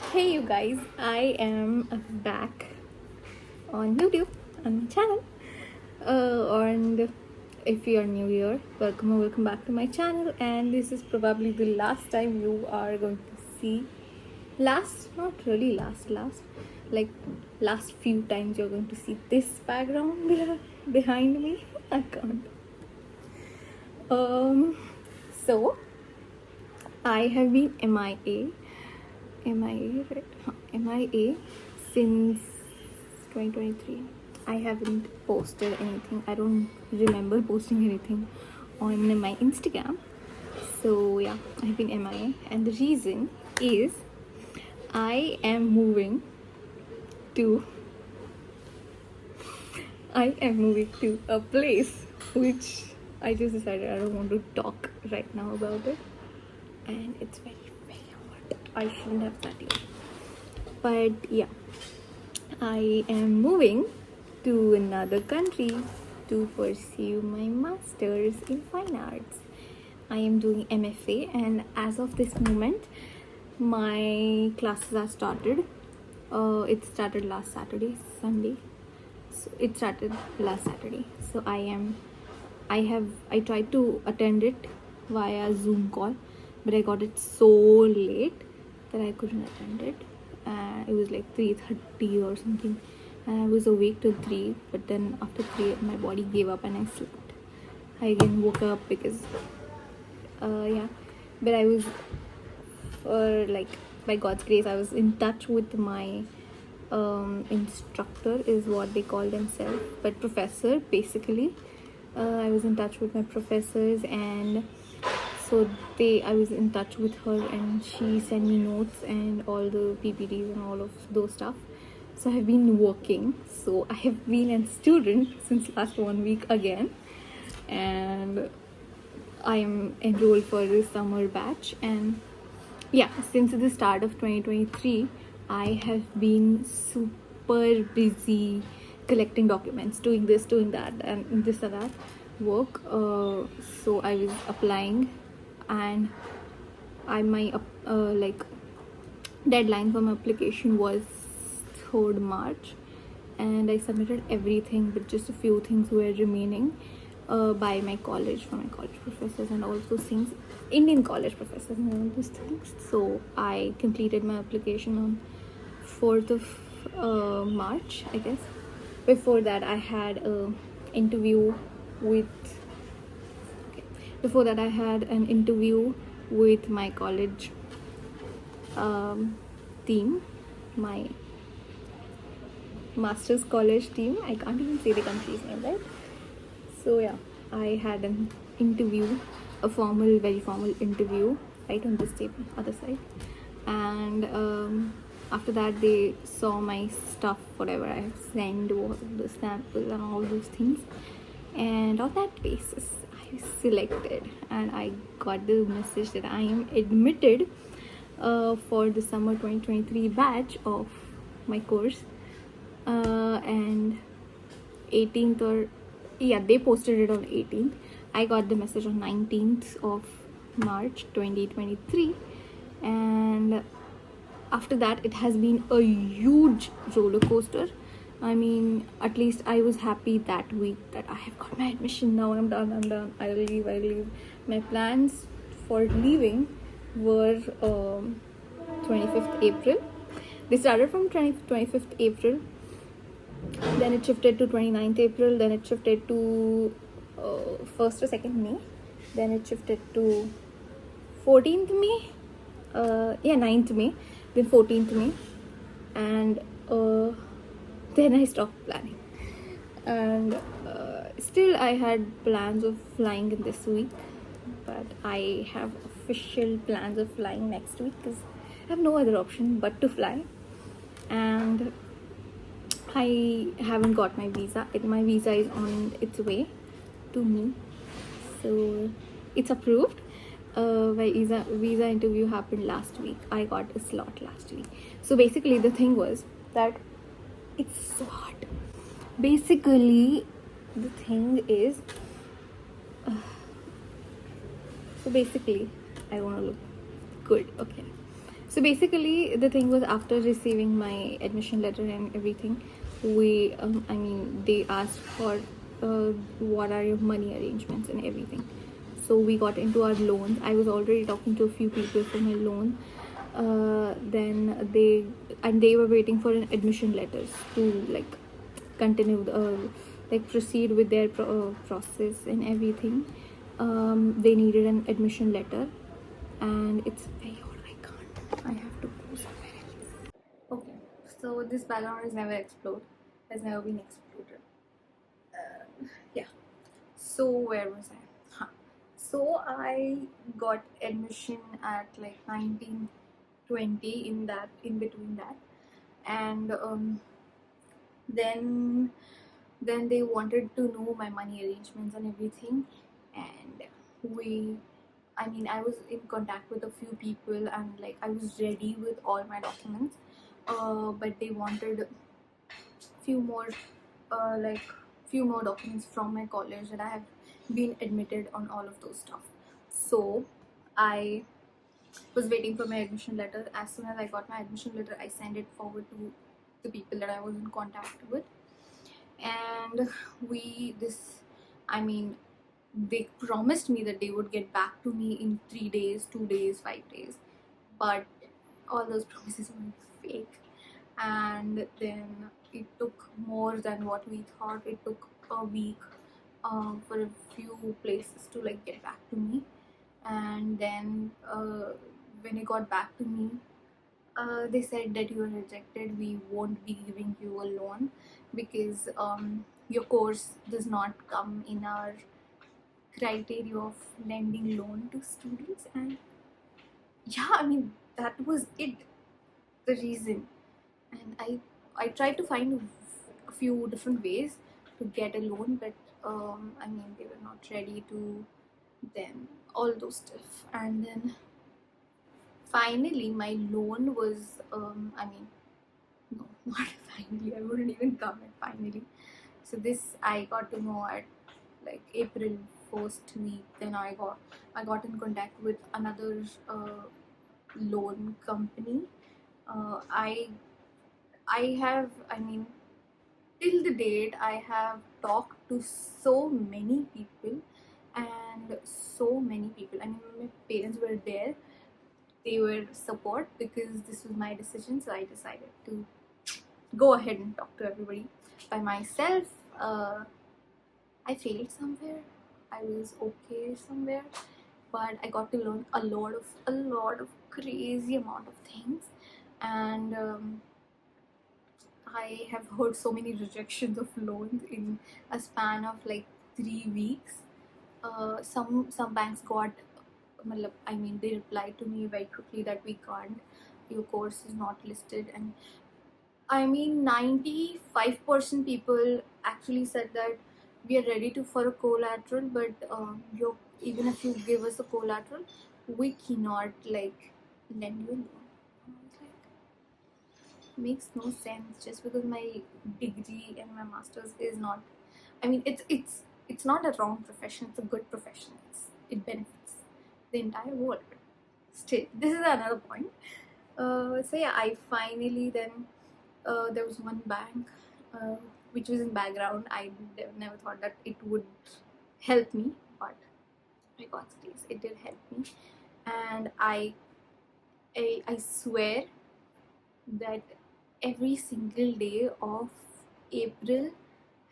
Hey you guys, I am back on YouTube on my channel. And if you are new here, welcome back to my channel. And this is probably the last time you are going to see. Not really last, like last few times you're going to see this background behind me. I can't. So I have been MIA, right? MIA since 2023. I haven't posted anything. I don't remember posting anything on my Instagram. So yeah, I've been MIA, and the reason is I am moving to a place which I just decided I don't want to talk right now about it, and it's very hot. I shouldn't have said it, but yeah, I am moving to another country to pursue my master's in fine arts. I am doing MFA, and as of this moment, my classes are started. It started last Saturday, Sunday. So it started last Saturday. So I tried to attend it via Zoom call, but I got it so late that I couldn't attend it. It was like 3:30 or something, and I was awake till 3. But then after 3, my body gave up and I slept. I again woke up because, but I was, like, by God's grace, I was in touch with my instructor, is what they call themselves, but professor basically. I was in touch with my professors, and so I was in touch with her, and she sent me notes and all the PPTs and all of those stuff. So I have been working. So I have been a student since last 1 week again, and I am enrolled for the summer batch. And yeah, since the start of 2023, I have been super busy collecting documents, doing this, doing that, and this and that work. So I was applying, and my like deadline for my application was 3rd March, and I submitted everything, but just a few things were remaining by my college, for my college professors and all those things, Indian college professors and all those things. So I completed my application on 4th of March, I guess. Before that, I had an interview with my college team, my master's college team. I can't even say the country's name, right? So yeah, I had an interview, a very formal interview, right on this table, other side. And after that, they saw my stuff, whatever I have sent, the samples and all those things. And on that basis, I was selected, and I got the message that I am admitted for the summer 2023 batch of my course. And 18th, they posted it on 18th. I got the message on 19th of March 2023, and after that, it has been a huge roller coaster. I mean, at least I was happy that week that I have got my admission. Now I'm done. I'll leave. My plans for leaving were 25th April. They started from 25th April. Then it shifted to 29th April. Then it shifted to 1st or 2nd May. Then it shifted to 14th May. 9th May. Then 14th May. And then I stopped planning. And still I had plans of flying in this week. But I have official plans of flying next week because I have no other option but to fly. And I haven't got my visa. My visa is on its way to me, so it's approved. My visa interview happened last week. I got a slot last week. So basically, the thing was that it's so hot. Basically, the thing is, I want to look good. Okay. So So basically, the thing was, after receiving my admission letter and everything, we, I mean, they asked for what are your money arrangements and everything. So we got into our loans. I was already talking to a few people for my loan. Then they were waiting for an admission letters to like continue like proceed with their process and everything. They needed an admission letter, and it's I can't. I have to go somewhere else. Okay, so this background is never exploded. Has never been exploded. Yeah. So where was I? Huh. So I got admission at like 1920, in between that, and then they wanted to know my money arrangements and everything, and we I was in contact with a few people, and like I was ready with all my documents, but they wanted few more like few more documents from my college that I have been admitted on all of those stuff. So I was waiting for my admission letter. As soon as I got my admission letter, I sent it forward to the people that I was in contact with, and we this I mean they promised me that they would get back to me in 3 days, 2 days, 5 days, but all those promises were fake. And then it took more than what we thought. It took a week for a few places to like get back to me, and then when it got back to me, they said that you are rejected. We won't be giving you a loan because your course does not come in our criteria of lending loan to students. And yeah, that was it, the reason. And I tried to find a few different ways to get a loan, but they were not ready to, then all those stuff. And then finally my loan was no, not finally, I wouldn't even come at finally. So this I got to know at like April first week. Then I got in contact with another loan company. I have till the date I have talked to so many people, and so many people. My parents were there. They were support because this was my decision, so I decided to go ahead and talk to everybody by myself. I failed somewhere. I was okay somewhere, but I got to learn a lot of crazy amount of things, and I have heard so many rejections of loans in a span of like 3 weeks. Some banks got, they replied to me very quickly that we can't. Your course is not listed, and 95% people actually said that we are ready to for a collateral, but even if you give us a collateral, we cannot like lend you a loan. I was like, makes no sense. Just because my degree and my master's is not, it's not a wrong profession. It's a good profession. It benefits the entire world. Still, this is another point. So yeah, I finally then there was one bank which was in background. I never thought that it would help me, but I got this. It did help me, and I swear that every single day of April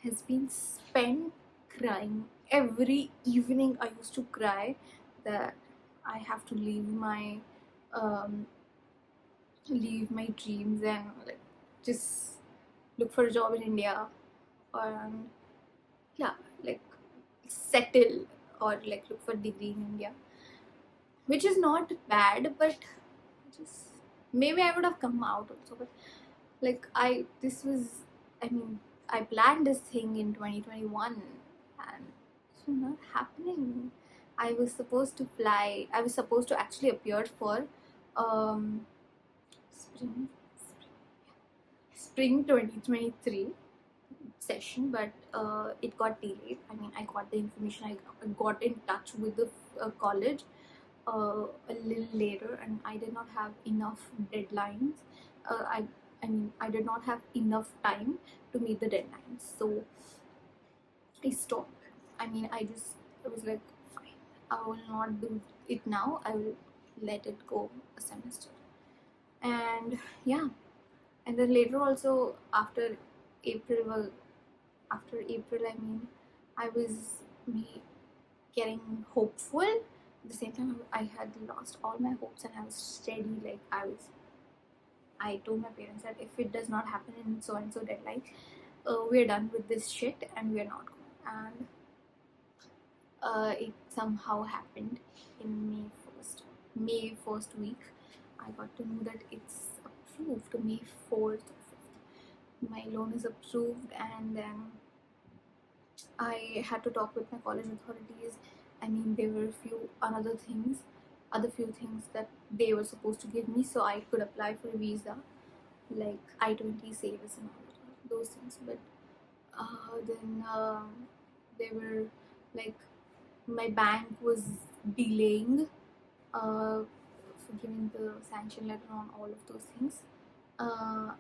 has been spent crying. Every evening I used to cry that I have to um, leave my dreams and like just look for a job in India, or yeah, like settle, or like look for a degree in India, which is not bad, but just maybe I would have come out also. But like this was, I mean, I planned this thing in 2021, and it's not happening. I was supposed to fly. I was supposed to actually appear for um spring spring 2023 session, but it got delayed. I got the information. I got in touch with the college, a little later, and I did not have enough deadlines. Uh, I I mean, I did not have enough time to meet the deadlines, so I stopped. I was like, fine, I will not do it now. I will let it go a semester. And yeah, and then later also April was after April, I was me getting hopeful. At the same time, I had lost all my hopes, and I was steady. I told my parents that if it does not happen in so and so deadline, we're done with this shit and we're not going. And it somehow happened in May 1st week. I got to know that it's approved May 4th or 5th. My loan is approved, and then I had to talk with my college authorities. There were other few things that they were supposed to give me so I could apply for a visa, like I-20 savers and all those things. But then they were like, my bank was delaying for giving the sanction letter on all of those things. Uh,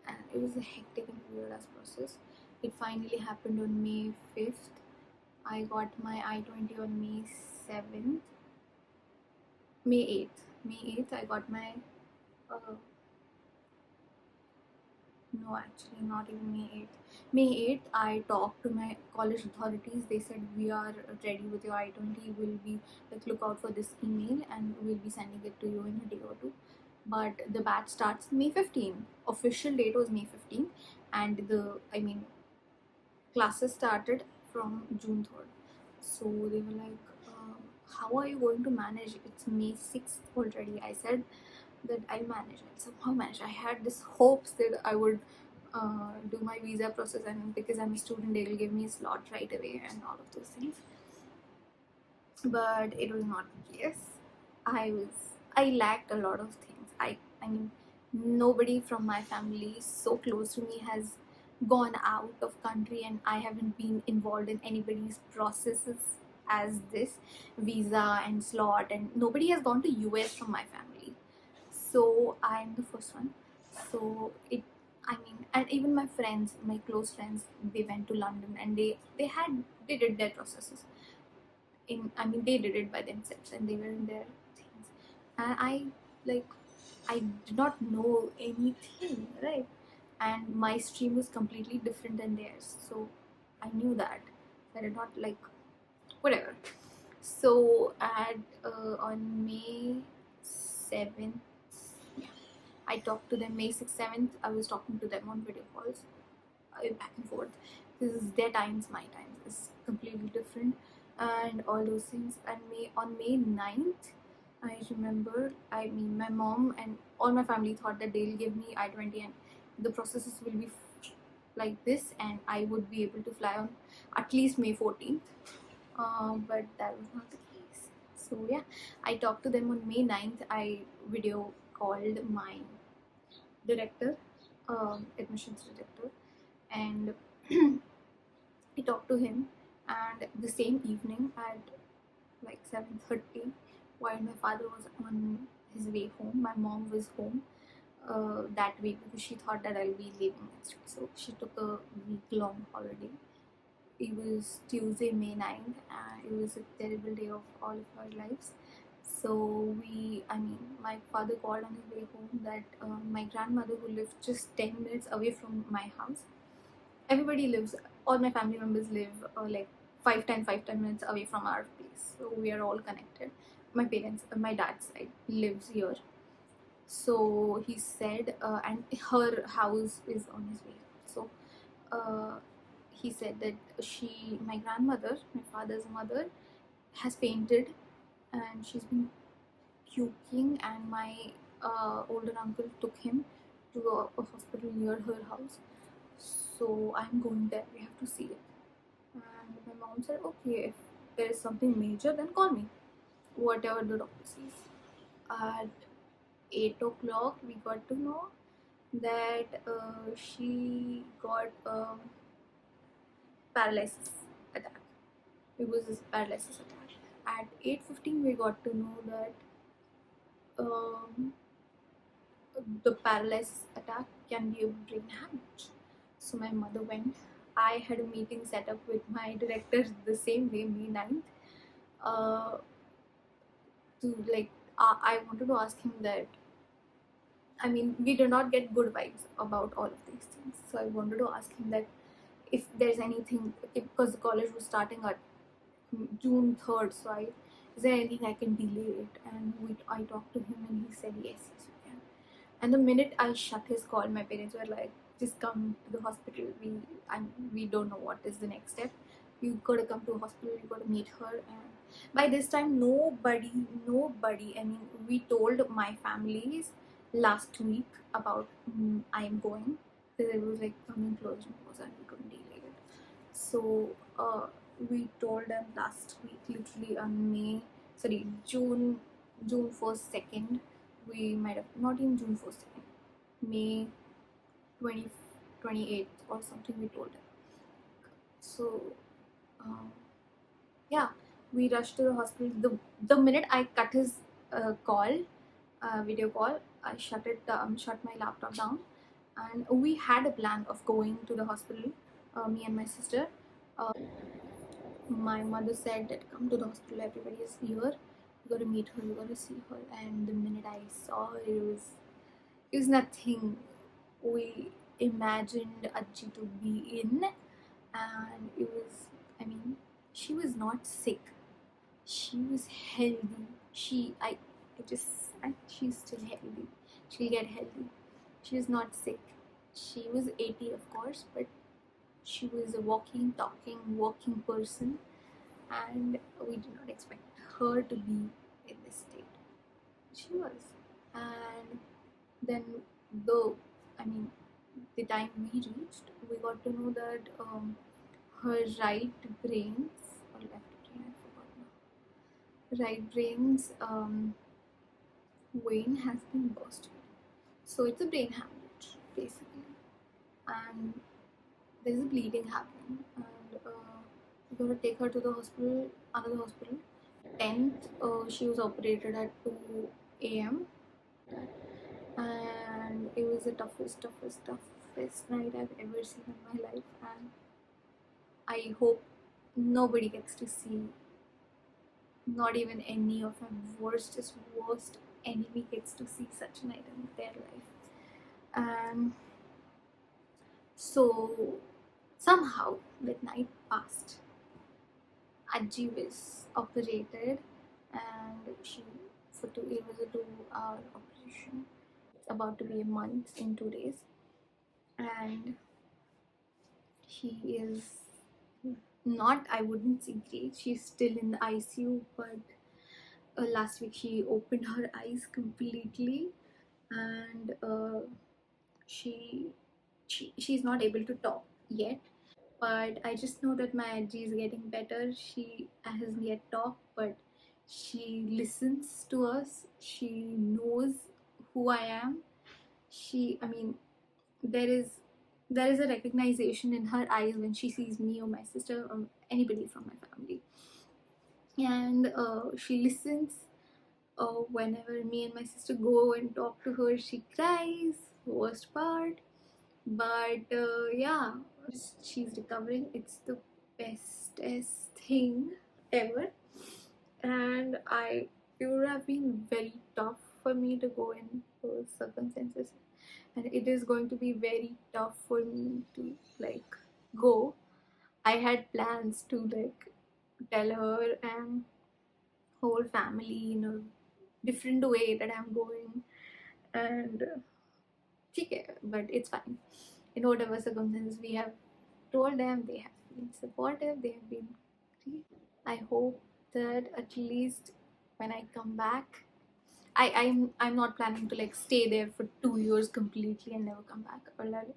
and it was a hectic and weird ass process. It finally happened on May 5th. I got my I-20 on May 7th. May 8th. May 8th, I got my. Uh, no, actually, not even May 8th. May 8th, I talked to my college authorities. They said, we are ready with your I-20. We'll be like, look out for this email and we'll be sending it to you in a day or two. But the batch starts May 15th. Official date was May 15th, and classes started from June 3rd. So they were like, how are you going to manage? It's May 6th already. I said that I'll manage it. Somehow manage. I had this hopes that I would do my visa process, and because I'm a student, they will give me a slot right away and all of those things. But it was not the case. I lacked a lot of things. Nobody from my family so close to me has gone out of country, and I haven't been involved in anybody's processes as this visa and slot, and nobody has gone to US from my family. So I'm the first one. So and even my friends, my close friends, they went to London, and they did their processes they did it by themselves, and they were in their things. And I did not know anything, right? And my stream was completely different than theirs, so I knew that. I did not whatever. So at on May 7th, yeah, I talked to them. May 6th, 7th, I was talking to them on video calls, back and forth. This is their times, my times is completely different, and all those things. And on May 9th, I remember, my mom and all my family thought that they'll give me I-20 and the processes will be like this, and I would be able to fly on at least May 14th. But that was not the case. So yeah, I talked to them on May 9th. I video called my director, admissions director, and I talked to him. And the same evening at like 7:30, while my father was on his way home, my mom was home that week because she thought that I'll be leaving next week. So she took a week-long holiday. It was Tuesday, May 9th, and it was a terrible day of all of our lives. So my father called on his way home that my grandmother, who lived just 10 minutes away from my house, everybody lives, all my family members live like 5 10 minutes away from our place, so we are all connected. My parents, my dad's side lives here. So he said, and her house is on his way. So uh, he said that my grandmother, my father's mother, has fainted, and she's been puking, and my older uncle took him to a hospital near her house. So I'm going there, we have to see it. And my mom said, okay, if there is something major, then call me, whatever the doctor says. At 8 o'clock, we got to know that she got paralysis attack. It was a paralysis attack. at 8:15 we got to know that um, the paralysis attack can be a brain hemorrhage. So my mother went. I had a meeting set up with my director the same day, May 9th, uh, to like, I wanted to ask him that, I mean, we do not get good vibes about all of these things. So I wanted to ask him that if there's anything, because the college was starting at June 3rd, so is there anything I can delay it? And I talked to him and he said, yes, you can. And the minute I shut his call, my parents were like, just come to the hospital. We don't know what is the next step. You gotta come to a hospital, you gotta meet her. And by this time, nobody, I mean, we told my families last week about I'm going. Because it was like coming close and close and we couldn't delay it. So we told them last week, literally on June 1st, 2nd. We might have not even June 1st, 2nd, May 20, 28th or something. We told them. So um, yeah, we rushed to the hospital. The minute I cut his video call, I shut my laptop down, and we had a plan of going to the hospital. Me and my sister. My mother said that come to the hospital, everybody is here, you gotta meet her, you gotta see her. And the minute I saw her, it was nothing we imagined Ajji to be in. And it was, I mean, she was not sick, she was healthy. She's still healthy, she'll get healthy. She was not sick. She was 80, of course, but she was a walking, talking, working person, and we did not expect her to be in this state. She was. And then, though, I mean, the time we reached, we got to know that her right brains, or left brain, I forgot now, right brain's vein has been busted. So it's a brain hemorrhage, basically. And there's a bleeding happening. And we got to take her to the hospital, another hospital. 10th, she was operated at 2 a.m. And it was the toughest night I've ever seen in my life. And I hope nobody gets to see, not even any of my worst enemy gets to see such a night in their life. And so somehow that night passed. Ajji was operated, and it was a 2-hour operation. It's about to be a month in 2 days, and she is not, I wouldn't say great. She's still in the ICU, but last week she opened her eyes completely, and she, she's not able to talk yet. But I just know that my Ajji is getting better. She hasn't yet talked, but she listens to us. She knows who I am. I mean, there is a recognition in her eyes when she sees me or my sister or anybody from my family. And she listens. Whenever me and my sister go and talk to her, she cries. Worst part. But yeah, she's recovering. It's the bestest thing ever. And it would have been very tough for me to go in those circumstances, and it is going to be very tough for me to like go. I had plans to like tell her and whole family in a different way that I'm going, and okay, but it's fine. In whatever circumstances we have told them, they have been supportive, they have been great. I hope that at least when I come back, I'm not planning to like stay there for 2 years completely and never come back. Or like,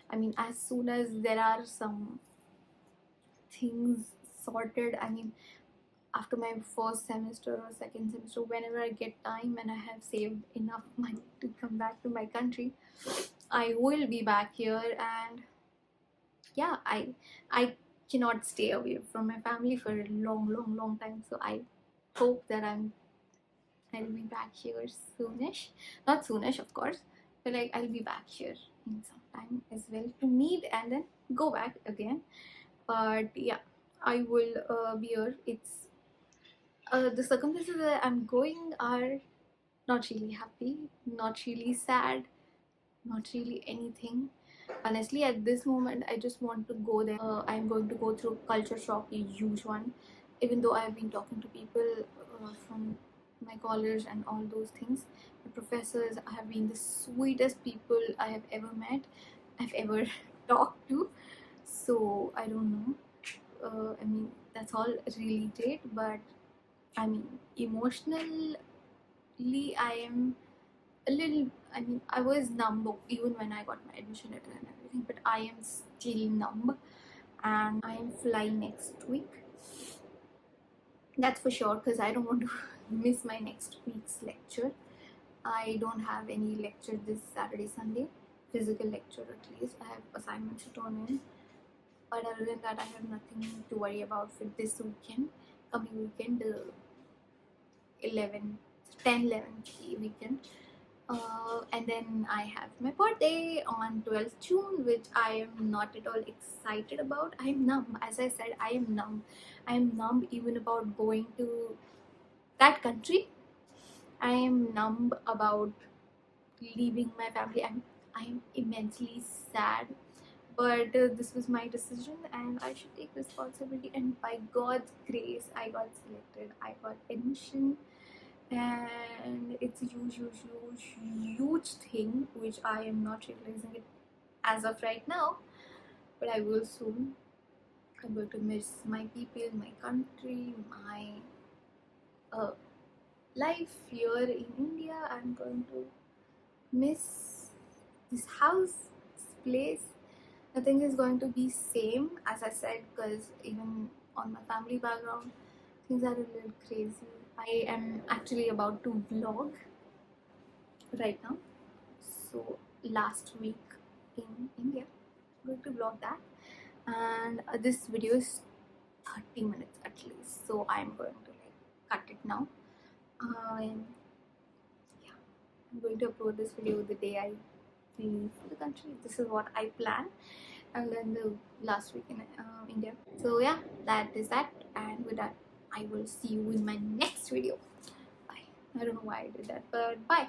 I mean, as soon as there are some things sorted, I mean, after my first semester or second semester, whenever I get time and I have saved enough money to come back to my country, I will be back here. And yeah, I cannot stay away from my family for a long time. So I hope that I'll be back here soonish. Not soonish, of course, but like I'll be back here in some time as well to meet and then go back again. But yeah, I will be here. It's the circumstances that I'm going are not really happy, not really sad, not really anything. Honestly, at this moment, I just want to go there. I'm going to go through culture shock, a huge one. Even though I've been talking to people from my college and all those things, the professors have been the sweetest people I have ever met, I've ever talked to. So I don't know. I mean, that's all really great, but I mean, emotionally, I am a little. I mean, I was numb even when I got my admission letter and everything, but I am still numb, and I am flying next week. That's for sure, because I don't want to miss my next week's lecture. I don't have any lecture this Saturday, Sunday, physical lecture at least. I have assignments to turn in, but other than that, I have nothing to worry about for this weekend. Coming weekend, the 11, 10, 11 weekend. And then I have my birthday on 12th June, which I am not at all excited about. I'm numb. As I said, I am numb. I am numb even about going to that country. I am numb about leaving my family. I am immensely sad. But this was my decision and I should take responsibility. And by God's grace, I got selected. I got admission, and it's a huge thing which I am not realizing it as of right now, but I will soon. I'm going to miss my people, my country, my uh, life here in India. I'm going to miss this house, this place. Nothing is going to be same, as I said, because even on my family background, things are a little crazy. I am actually about to vlog right now. So last week in India, I'm going to vlog that, and this video is 30 minutes at least. So I'm going to like cut it now. And yeah, I'm going to upload this video the day I leave the country. This is what I plan, and then the last week in India. So yeah, that is that, and with that, I will see you in my next video. Bye. I don't know why I did that, but bye.